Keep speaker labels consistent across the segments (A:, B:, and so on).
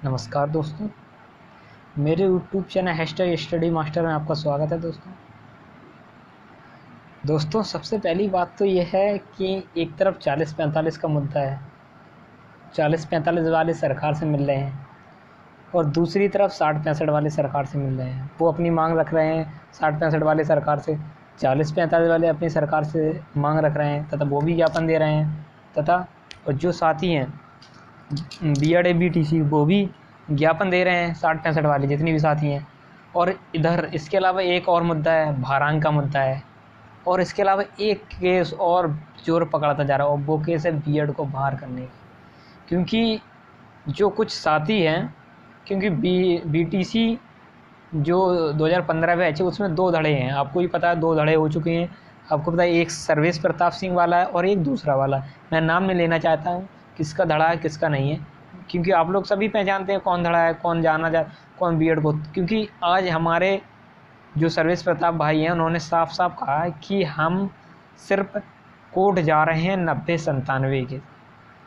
A: नमस्कार दोस्तों, मेरे YouTube channel hashtag study master में आपका स्वागत है। दोस्तों सबसे पहली बात तो ये है कि एक तरफ 40-45 का मुद्दा है, 40-45 वाले सरकार से मिल रहे हैं और दूसरी तरफ 60-65 वाले सरकार से मिल रहे हैं। वो अपनी मांग रख रहे हैं 60-65 वाले सरकार से, 40-45 वाले अपनी सरकार से मांग रख रहे हैं तथा वो भी ज्ञापन दे रहे हैं तथा और जो साथी हैं BEd BTC वो भी ज्ञापन दे रहे हैं 60-65 वाले जितनी भी साथी हैं। और इधर इसके अलावा एक और मुद्दा है, भारांक का मुद्दा है। और इसके अलावा एक केस और जोर पकड़ता जा रहा है और वो केस है बीएड को बाहर करने का। क्योंकि जो कुछ साथी हैं, क्योंकि BTC जो 2015 बैच है उसमें 2 धड़े हैं, आपको भी पता है 2 धड़े हो चुके हैं। आपको पता है एक सर्वेश प्रताप सिंह वाला है और एक दूसरा वाला। मैं नाम नहीं लेना चाहता हूँ किसका धड़ा है किसका नहीं है, क्योंकि आप लोग सभी पहचानते हैं कौन धड़ा है, कौन कौन बीएड को। क्योंकि आज हमारे जो सर्वेश प्रताप भाई हैं उन्होंने साफ साफ कहा है कि हम सिर्फ कोर्ट जा रहे हैं 90-97 के,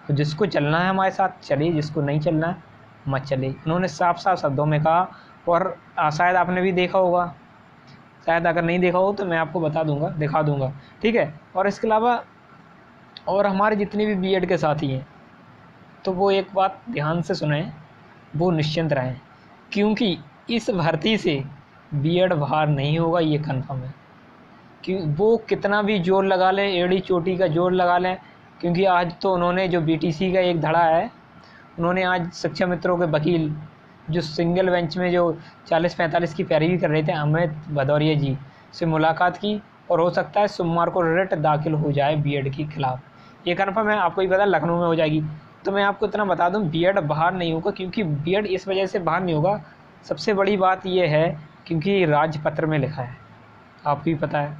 A: तो जिसको चलना है हमारे साथ चलिए, जिसको नहीं चलना है मत चलिए। उन्होंने साफ साफ शब्दों में कहा और शायद आपने भी देखा होगा, शायद अगर नहीं देखा हो तो मैं आपको बता दूंगा, दिखा दूंगा, ठीक है। और इसके अलावा और हमारे जितने भी बीएड के साथी हैं तो वो एक बात ध्यान से सुने, वो निश्चिंत रहें, क्योंकि इस भर्ती से बीएड बाहर नहीं होगा, ये कन्फर्म है। कि वो कितना भी जोर लगा लें, एड़ी चोटी का जोर लगा लें, क्योंकि आज तो उन्होंने जो BTC का एक धड़ा है, उन्होंने आज शिक्षा मित्रों के वकील जो सिंगल बेंच में जो 40-45 की पैरवी कर रहे थे अमित भदौरिया जी से मुलाकात की और हो सकता है सोमवार को रिट दाखिल हो जाए बीएड के खिलाफ। ये कन्फर्म है, आपको भी पता लखनऊ में हो जाएगी। तो मैं आपको इतना बता दूं, बीएड बाहर नहीं होगा, क्योंकि बीएड इस वजह से बाहर नहीं होगा, सबसे बड़ी बात यह है क्योंकि राजपत्र में लिखा है, आपको भी पता है,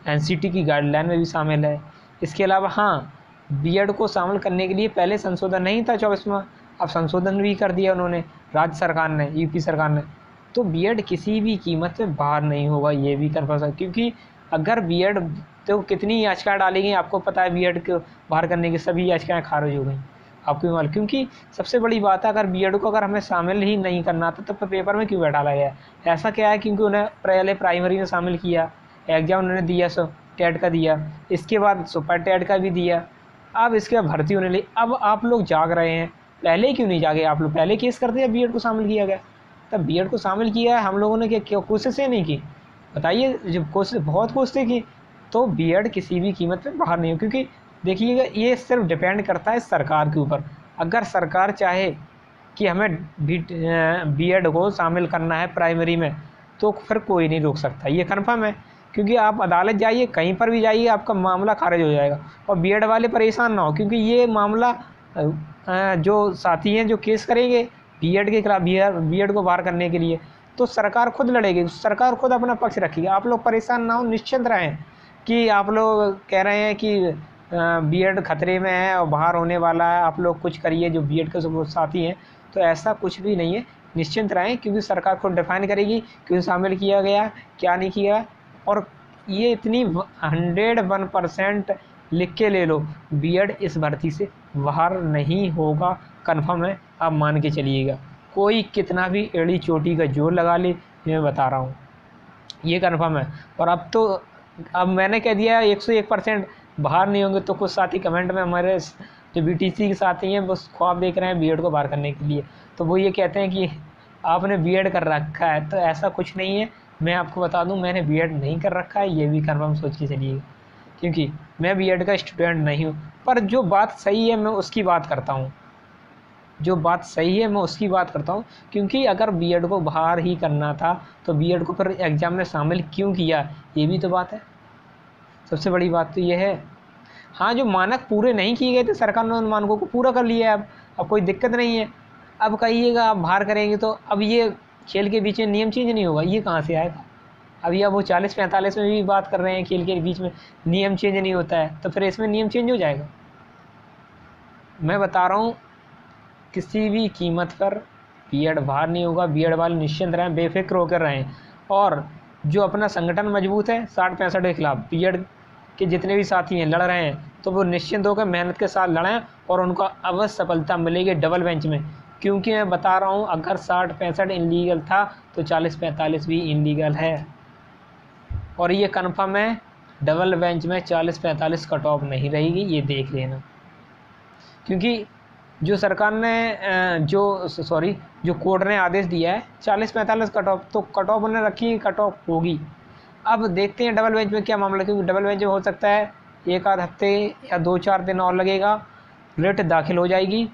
A: NCT की गाइडलाइन में भी शामिल है। इसके अलावा हाँ, बीएड को शामिल करने के लिए पहले संशोधन नहीं था 24 में, अब संशोधन भी कर दिया उन्होंने, राज्य सरकार ने, यूपी सरकार ने। तो बीएड किसी भी कीमत पे बाहर नहीं होगा, ये भी कन्फर्म है। क्योंकि अगर बीएड, तो कितनी याचिकाएँ डाली गई आपको पता है, बीएड को बाहर करने की सभी याचिकाएँ खारिज हो गई, आपको भी मालूम। क्योंकि सबसे बड़ी बात है, अगर बीएड को अगर हमें शामिल ही नहीं करना था तो पेपर में क्यों बैठाला गया? ऐसा क्या है? क्योंकि उन्हें पहले प्राइमरी में शामिल किया, एग्जाम उन्होंने दिया, सो टेट का दिया, इसके बाद सुपर टेट का भी दिया, अब इसके बाद भर्ती होने लगी। अब आप लोग जाग रहे हैं, पहले क्यों नहीं जागे? आप लोग पहले केस करते हैं बीएड को शामिल किया गया, तब बीएड को शामिल किया है, हम लोगों ने क्या कोशिशें नहीं की? बताइए, जब कोशिश, बहुत कोशिशें की। तो बीएड किसी भी कीमत पे बाहर नहीं हो, क्योंकि देखिएगा ये सिर्फ डिपेंड करता है सरकार के ऊपर। अगर सरकार चाहे कि हमें बीएड को शामिल करना है प्राइमरी में, तो फिर कोई नहीं रोक सकता, ये कन्फर्म है। क्योंकि आप अदालत जाइए, कहीं पर भी जाइए, आपका मामला खारिज हो जाएगा। और बीएड वाले परेशान ना हो, क्योंकि ये मामला जो साथी हैं जो केस करेंगे बीएड के खिलाफ, बीएड को बाहर करने के लिए, तो सरकार खुद लड़ेगी, सरकार खुद अपना पक्ष रखेगी। आप लोग परेशान ना हो, निश्चिंत रहें। कि आप लोग कह रहे हैं कि बीएड खतरे में है और बाहर होने वाला है, आप लोग कुछ करिए जो बीएड के साथी हैं, तो ऐसा कुछ भी नहीं है, निश्चिंत रहें। क्योंकि सरकार खुद डिफाइन करेगी क्यों शामिल किया गया, क्या नहीं किया। और ये इतनी 101% लिख के ले लो, बीएड इस भर्ती से बाहर नहीं होगा, कन्फर्म है, आप मान के चलिएगा। कोई कितना भी एड़ी चोटी का जोर लगा ले, मैं बता रहा हूँ, ये कन्फर्म है। और अब मैंने कह दिया 101% बाहर नहीं होंगे, तो कुछ साथी कमेंट में हमारे जो BTC के साथी हैं बस ख्वाब देख रहे हैं बीएड को बाहर करने के लिए, तो वो ये कहते हैं कि आपने बीएड कर रखा है, तो ऐसा कुछ नहीं है। मैं आपको बता दूं, मैंने बीएड नहीं कर रखा है, ये भी कन्फर्म सोच के चलिए, क्योंकि मैं बीएड का स्टूडेंट नहीं हूँ। पर जो बात सही है मैं उसकी बात करता हूँ, जो बात सही है मैं उसकी बात करता हूँ। क्योंकि अगर बीएड को बाहर ही करना था तो बीएड को फिर एग्ज़ाम में शामिल क्यों किया, ये भी तो बात है। सबसे बड़ी बात तो ये है। हाँ, जो मानक पूरे नहीं किए गए थे, सरकार ने उन मानकों को पूरा कर लिया है, अब कोई दिक्कत नहीं है। अब कहिएगा आप बाहर करेंगे, तो अब ये खेल के बीच में नियम चेंज नहीं होगा, ये कहाँ से आएगा? अभी अब वो 40-45 में भी बात कर रहे हैं, खेल के बीच में नियम चेंज नहीं होता है, तो फिर इसमें नियम चेंज हो जाएगा? मैं बता रहा हूँ, किसी भी कीमत पर बीएड बाहर नहीं होगा। बीएड वाले निश्चिंत रहें, बेफिक्र होकर रहें। और जो अपना संगठन मजबूत है 60-65 के खिलाफ, बीएड के जितने भी साथी हैं लड़ रहे हैं, तो वो निश्चिंत होकर मेहनत के साथ लड़ें और उनको अवश्य सफलता मिलेगी डबल बेंच में। क्योंकि मैं बता रहा हूँ अगर 60-65 इनलीगल था तो 40-45 भी इनलीगल है। और ये कन्फर्म है, डबल बेंच में 40-45 कट ऑफ नहीं रहेगी, ये देख लेना। क्योंकि जो सरकार ने जो कोर्ट ने आदेश दिया है 40-45 कट ऑफ, तो कट ऑफ ने रखी, कट ऑफ होगी। अब देखते हैं डबल बेंच में क्या मामला, क्योंकि डबल बेंच में हो सकता है एक आध हफ्ते या 2-4 दिन और लगेगा, रिट दाखिल हो जाएगी।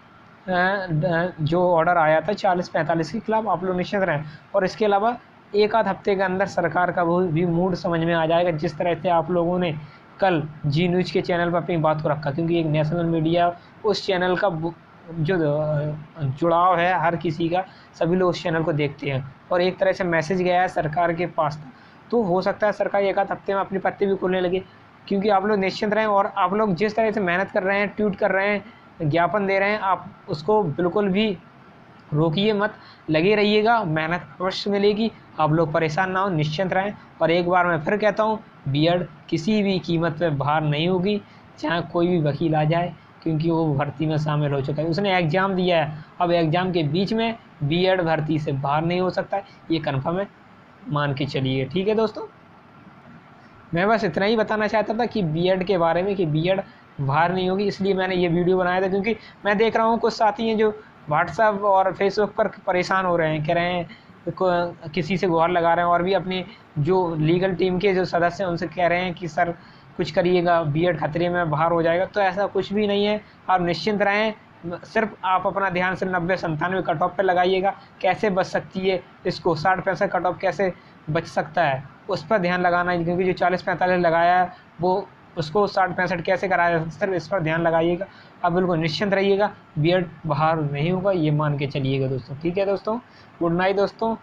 A: जो ऑर्डर आया था 40-45 के खिलाफ, आप लोग निश्चित रहें। और इसके अलावा एक आध हफ्ते के अंदर सरकार का वो भी मूड समझ में आ जाएगा, जिस तरह से आप लोगों ने कल जी न्यूज़ के चैनल पर अपनी बात को रखा। क्योंकि एक नेशनल मीडिया, उस चैनल का जो जुड़ाव है हर किसी का, सभी लोग उस चैनल को देखते हैं, और एक तरह से मैसेज गया है सरकार के पास। तो हो सकता है सरकार एक आध हफ्ते में अपनी पत्ती भी खोलने लगे। क्योंकि आप लोग निश्चिंत रहें, और आप लोग जिस तरह से मेहनत कर रहे हैं, ट्वीट कर रहे हैं, ज्ञापन दे रहे हैं, आप उसको बिल्कुल भी रोकिए मत, लगे रहिएगा, मेहनत अवश्य मिलेगी। आप लोग परेशान ना हो, निश्चिंत रहें। और एक बार मैं फिर कहता हूँ, बीएड किसी भी कीमत पे बाहर नहीं होगी, चाहे कोई भी वकील आ जाए, क्योंकि वो भर्ती में शामिल हो चुका है, उसने एग्ज़ाम दिया है। अब एग्ज़ाम के बीच में बीएड भर्ती से बाहर नहीं हो सकता है, ये कन्फर्म है, मान के चलिए। ठीक है दोस्तों, मैं बस इतना ही बताना चाहता था कि बीएड के बारे में, कि बीएड बाहर नहीं होगी, इसलिए मैंने ये वीडियो बनाया था। क्योंकि मैं देख रहा हूँ कुछ साथी हैं जो व्हाट्सएप और फेसबुक पर परेशान हो रहे हैं, कह रहे हैं किसी से गुहार लगा रहे हैं, और भी अपनी जो लीगल टीम के जो सदस्य हैं उनसे कह रहे हैं कि सर कुछ करिएगा, बीएड खतरे में बाहर हो जाएगा। तो ऐसा कुछ भी नहीं है, आप निश्चिंत रहें। सिर्फ आप अपना ध्यान सिर्फ 90-97 कट ऑफ पे लगाइएगा। कैसे बच सकती है इसको 60-65 कट ऑफ कैसे बच सकता है, उस पर ध्यान लगाना है। क्योंकि जो 40-45 लगाया है वो उसको 60-65 कैसे कराया, सिर्फ इस पर ध्यान लगाइएगा। आप बिल्कुल निश्चिंत रहिएगा, बीएड बाहर नहीं होगा, ये मान के चलिएगा दोस्तों। ठीक है दोस्तों, गुड नाइट दोस्तों।